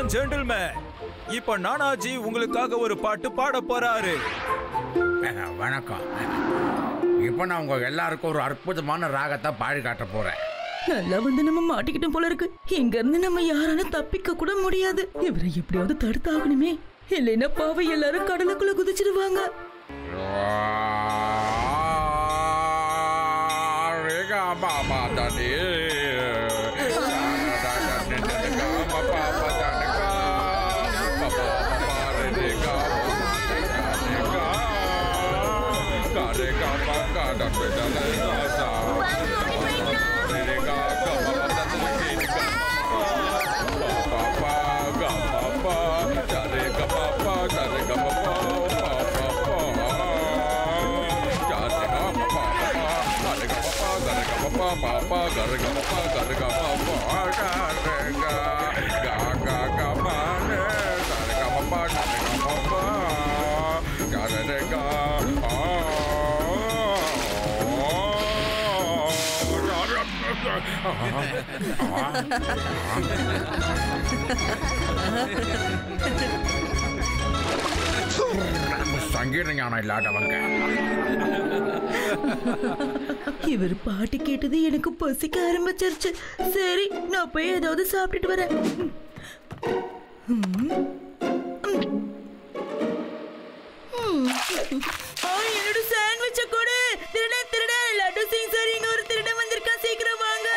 And gentleman, இப்ப நானாஜி உங்களுக்காக ஒரு பாட்டு பாட போறாரு. வணக்கம். இப்ப நான் உங்க எல்லாருக்கும் ஒரு அற்புதமான ராகத்தை பாடி காட்ட போறேன். நல்லா வந்து நம்ம மாட்டிக்கிட்டோம் போல இருக்கு. இங்க இருந்து நம்ம யாராலும் தப்பிக்க கூட முடியாது. இவரை எப்படியாவது தடுத்தாகணுமே, இல்லைன்னா பாவை எல்லாரும் கடலுக்குள்ள குதிச்சிடுவாங்க. சங்கீத ஞானம் இல்லாதவங்க. இவர் பாட்டு கேட்டது எனக்கு பசிக்க ஆரம்பிச்சிருச்சு. சரி, நான் போய் ஏதாவது சாப்பிட்டுட்டு வரேன். என்னோட சாண்ட்விச்ச கொடு. திருட திருட லட்டு சிங் சார், இங்க ஒரு திருட வந்திருக்கா, சீக்கிரம் வாங்க.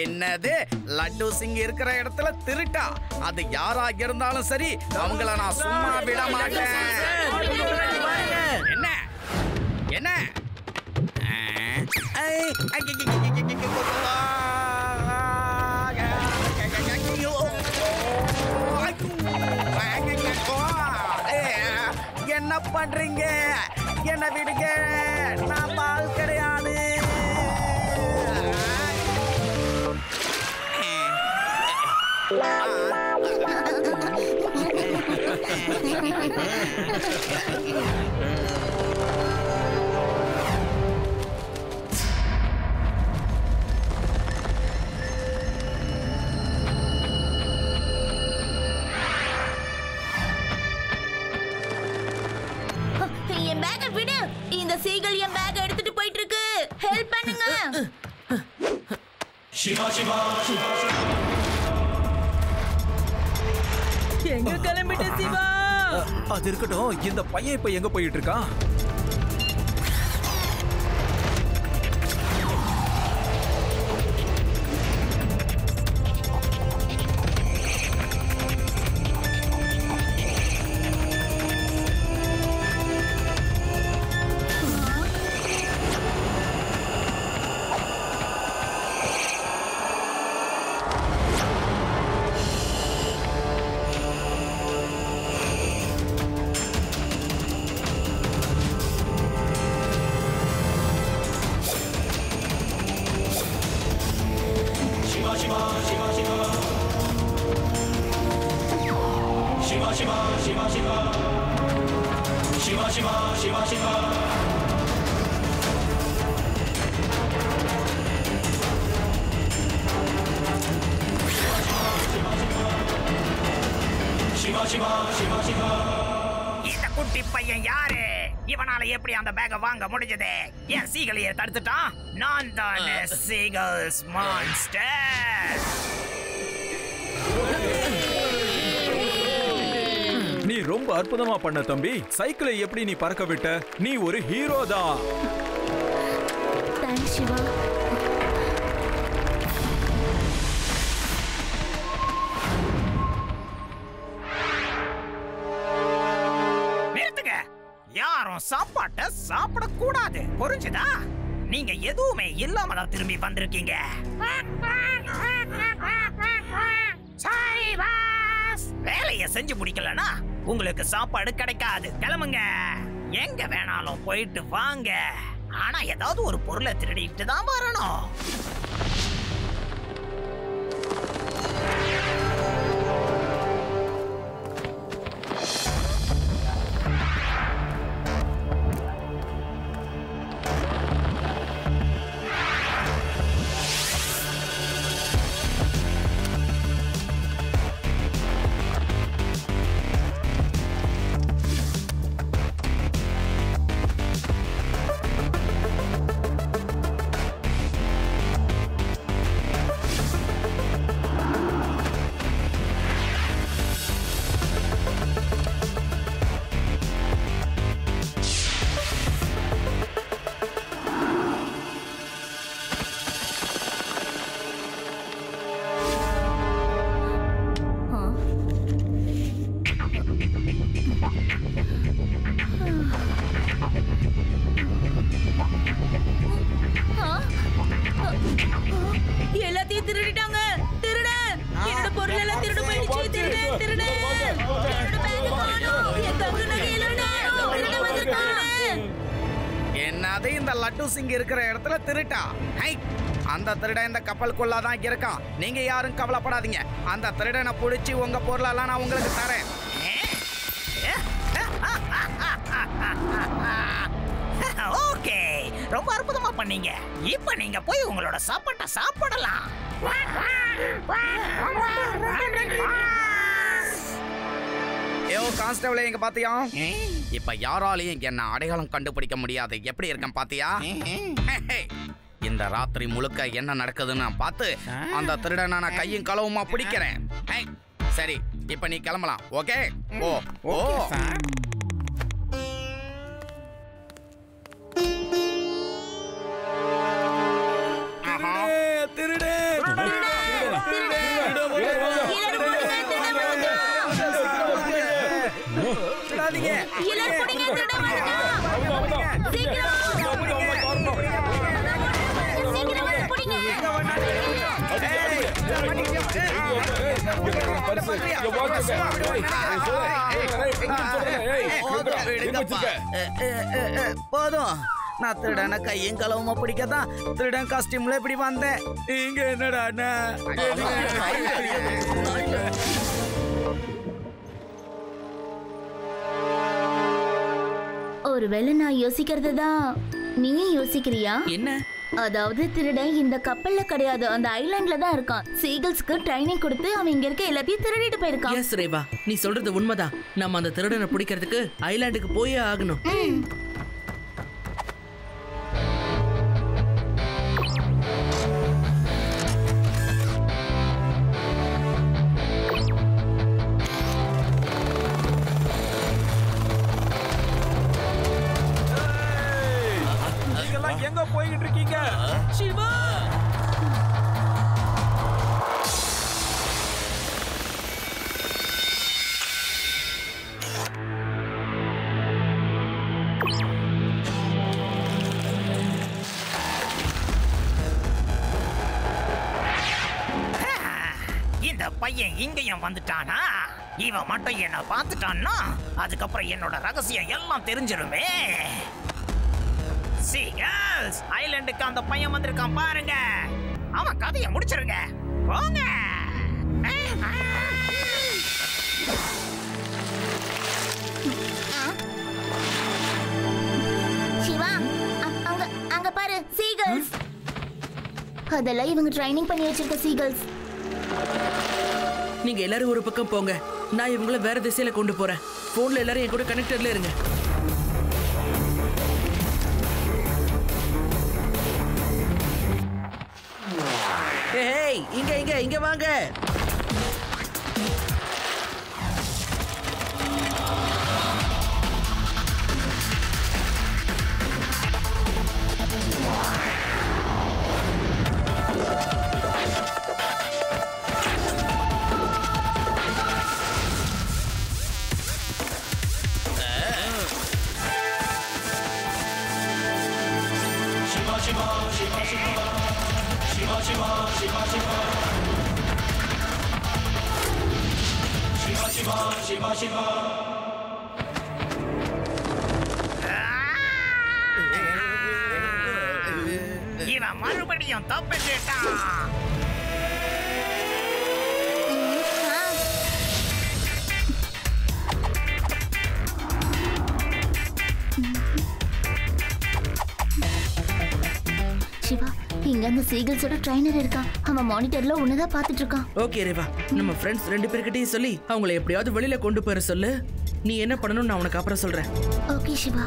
என்னது, லட்டு சிங் இருக்கிற இடத்துல திருட்டா? அது யாரா இருந்தாலும் சரி, அவங்கள நான் சும்மா விட மாட்டேன். என்ன என்ன என்ன பண்றீங்க? என்ன விடுங்க, நான் பால் கிடையாது. என் பேக்கை விடு. இந்த சீகல் என் பேக்கை எடுத்துட்டு போயிட்டு இருக்கு. ஹெல்ப் பண்ணுங்க. சிவா சிவா எங்க கிளம்பிட்ட சிவா? அது இருக்கட்டும், இந்த பையன் இப்ப எங்க போயிட்டு இருக்கான்? இந்த குட்டி பையன் யாரு? இவனால எப்படி அந்த பேக்க வாங்க முடிஞ்சது? என் சீகலையை தடுத்துட்டான். நான் தான் சீகல்ஸ் மான்ஸ்டர். நீ ரொம்ப அற்புதமா பண்ண தம்பி. சைக்கிளை எப்படி நீ பறக்க விட்ட? நீ ஒரு ஹீரோ தான். தேங்க்ஸ் சிவா. நிறுத்துங்க. யாரும் சாப்பாட்டை சாப்பிடக்கூடாது, புரிஞ்சுதா? நீங்க எதுவுமே இல்லாம தான் திரும்பி வந்திருக்கீங்க. Sorry boss. வேலையை செஞ்சு முடிக்கலனா உங்களுக்கு சாப்பாடு கிடைக்காது. கிளம்புங்க, எங்க வேணாலும் போயிட்டு வாங்க. ஆனா ஏதாவது ஒரு பொருளை திருடிட்டு தான் வரணும். அது இந்த லட்டு சிங் இருக்கிற இடத்துல திருட்டான். அந்த திருடன் இந்த கப்பலுக்குள்ளதான் இருக்கான். நீங்க யாரும் கவலைப்படாதீங்க. அந்த திருடனை பிடிச்சி உங்க பொருளெல்லாம் நான் உங்களுக்கு தரேன். ஓகே, ரொம்ப அற்புதமா பண்ணீங்க. இப்ப நீங்க போய் உங்களோட சாப்பாட்டை சாப்பிடலாம். கான்ஸ்டபிளே, இங்க பாத்தியா? இப்ப யாராலையும் என்ன அடையாளம் கண்டுபிடிக்க முடியாது. எப்படி இருக்கேன் பாத்தியா? இந்த ராத்திரி முழுக்க என்ன நடக்குதுன்னு நான் பார்த்து அந்த திருடனை நான் கையும் களவுமா பிடிக்கிறேன். சரி, இப்ப நீ கிளம்பலாம். ஓகே? ஓ ஓ திருடே போதும். நான் திருடனை கையும் களவுமா பிடிக்கதான் திருடன் காஸ்டியூம்ல இப்படி வந்தேன். இங்க என்னடா? ஒருவேளை நான் யோசிக்கிறது தான் நீயும் யோசிக்கிறியா? என்ன? அதாவது திருடன் இந்த கப்பல்ல கிடையாது, அந்த ஐலாண்ட்ல தான் இருக்கான். சீகல்ஸ்க்கு ட்ரைனிங் கொடுத்து அவன் இங்க இருக்க எல்லாத்தையும் திருடிட்டு போயிருக்கான். எஸ் ரேவா, நீ சொல்றது உண்மைதான். நம்ம அந்த திருடனை பிடிக்கிறதுக்கு ஐலாண்டுக்கு போயே ஆகணும். எங்க போய்கிட்டு இருக்கீங்க? சிவா, இந்த பையன் இங்கேயும் வந்துட்டானா? இவன் மட்டும் என்ன பார்த்துட்டான்னா அதுக்கப்புறம் என்னோட ரகசியம் எல்லாம் தெரிஞ்சிருமே. சீகல்ஸ், ஐலாண்டுக்கு அந்த பையன் வந்திருக்கான் பாருங்க. அவன் கதையை முடிச்சிருங்க. போங்க. சிவா, அங்க பாரு, சீகல்ஸ். அதெல்லாம் இவங்க ட்ரைனிங் பண்ணி வச்சிருக்க சீகல்ஸ். நீங்க எல்லாரும் ஒரு பக்கம் போங்க, நான் இவங்கள வேற திசையில கொண்டு போறேன். போன்ல எல்லாரும் என் கூட கனெக்டட்ல இருங்க. ஏய், இங்க வாங்க. இவன் மறுபடியும் தப்பிட்டான். சிவா, இங்க அந்த சீகல்ஸோட ட்ரைனர் இருக்கான். அவன் மானிட்டர்ல உன்னதான் பாத்துட்டு இருக்கான். ஓகே ரேவா, நம்ம ஃப்ரெண்ட்ஸ் 2 பேர்கிட்டயும் சொல்லி அவங்கள எப்படியாவது வெளியில கொண்டு போற சொல்லு. நீ என்ன பண்ணணும்னு நான் உனக்கு அப்புறம் சொல்றேன். ஓகே சிவா.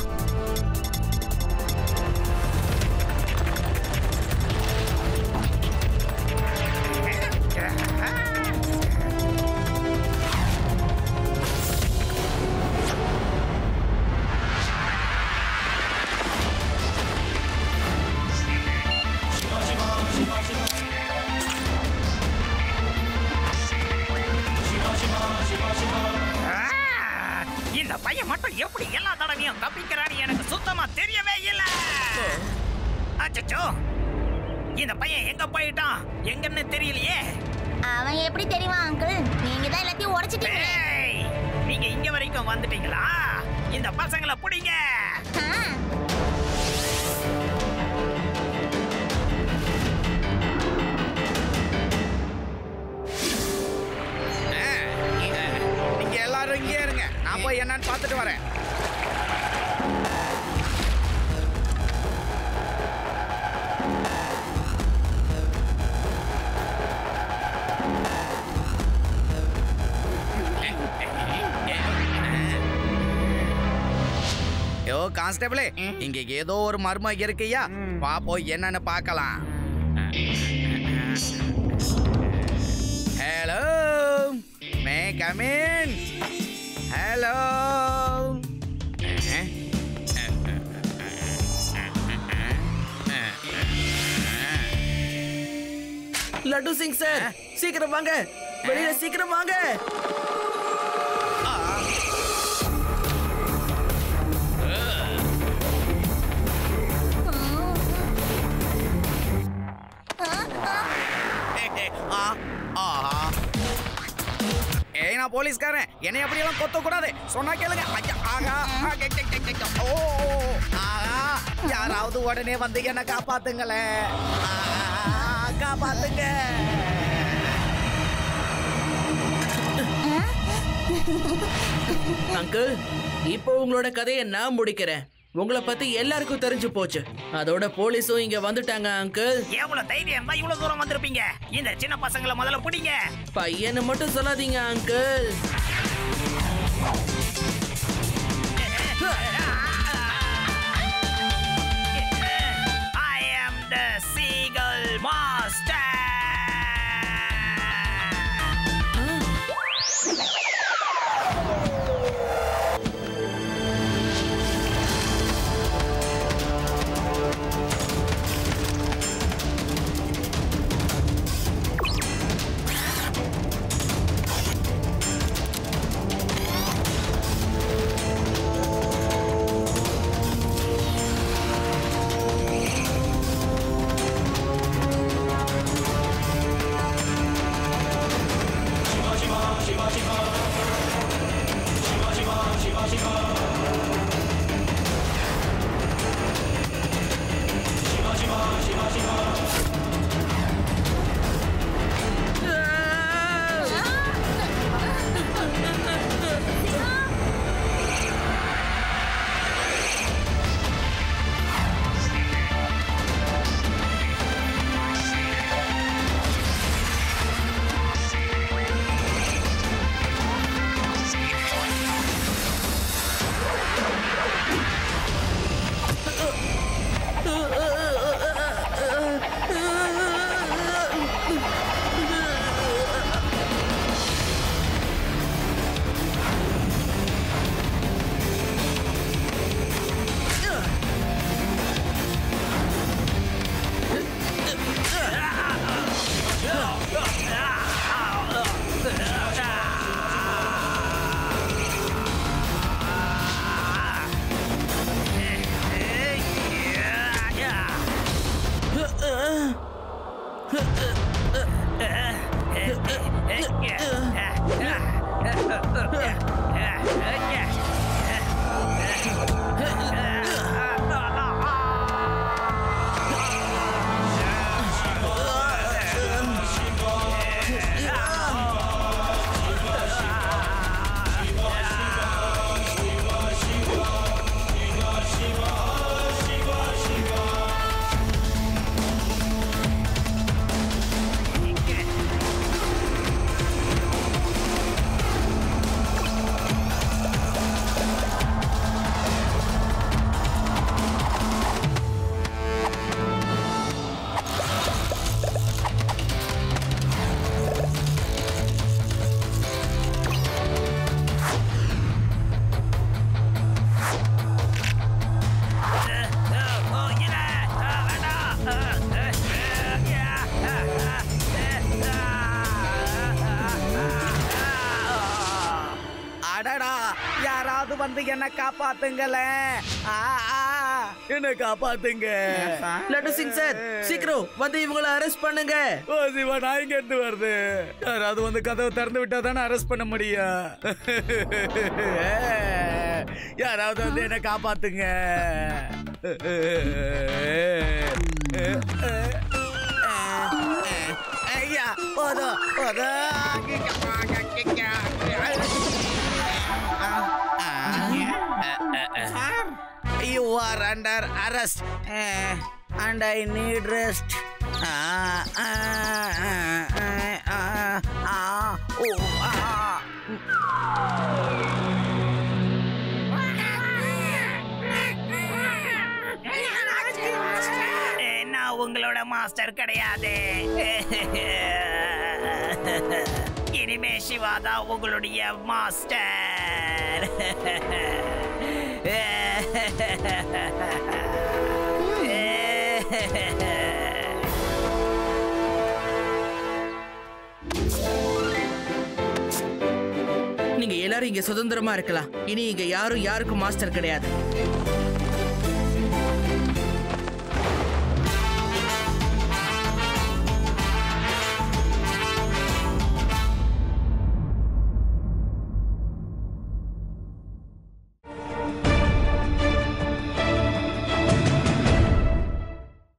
இந்த பையன் மட்டும் எப்படி எல்லா தடவையும் தப்பிக்கிறான்னு எனக்கு சுத்தமா தெரியவே இல்லை. அச்சச்சோ, இந்த பையன் எங்க போயிட்டான்? எங்கன்னு தெரியலையே. அவன் எப்படி தெரியுமா அங்கிள்? நீங்க தான் எல்லாத்தையும் உடைச்சிட்டீங்க. ஏய், நீங்க இங்க வரைக்கும் வந்துட்டீங்களா? இந்த பசங்களை பிடிங்க. எல்லாரும் இங்கே இருங்க, நான் போய் என்னன்னு பார்த்துட்டு வரேன். யோ கான்ஸ்டபிளே, இங்க ஏதோ ஒரு மர்மம் இருக்குயா, பாப்போம் என்னன்னு பார்க்கலாம். Hello, may come in. Hello. Laddu Singh sir, சீக்கிரம் வாங்க, வெளியில சீக்கிரம் வாங்க. ஏய், நான் போலீஸ்காரன், என்னை அப்படியெல்லாம் கொத்த கூடாது, சொன்னா கேளுங்க. ஆகா, ஓ ஆகா, யாராவது உடனே வந்து என்ன காப்பாத்துங்களேன், காப்பாத்துங்க. அங்கிள், இப்போ உங்களோட கதையை நான் முடிக்கிறேன். உங்களை பத்தி எல்லாருக்கும் தெரிஞ்சு போச்சு. அதோட போலீஸும் இங்க வந்துட்டாங்க. அங்கிள், எவ்வளவு தைரியம் தான் இவ்வளவு தூரம் வந்திருப்பீங்க? இந்த சின்ன பசங்களை முதல்ல பிடிங்க. பையனை மட்டும் சொல்லாதீங்க uncle. I am the Seagull Master. யாராவது வந்து என்ன காப்பாத்துங்களேன், என்ன காப்பாத்துங்க. லட்டு சிங் சார், சீக்கிரம் வந்து இவங்களை அரெஸ்ட் பண்ணுங்க. ஓ சிவா, நான் இங்க இருந்து வருது. யாராவது வந்து கதவை திறந்து விட்டா தானே அரெஸ்ட் பண்ண முடியும். யாராவது வந்து என்ன காப்பாத்துங்க. ஐயா, போதும் போதும். are under arrest and I need rest. நான் உங்களோட மாஸ்டர் கிடையாது. இனிமே சிவா தான் உங்களுடைய மாஸ்டர். நீங்க எல்லாரும் இங்க சுதந்திரமா இருக்கலாம். இனி இங்க யாரும் யாருக்கும் மாஸ்டர் கிடையாது.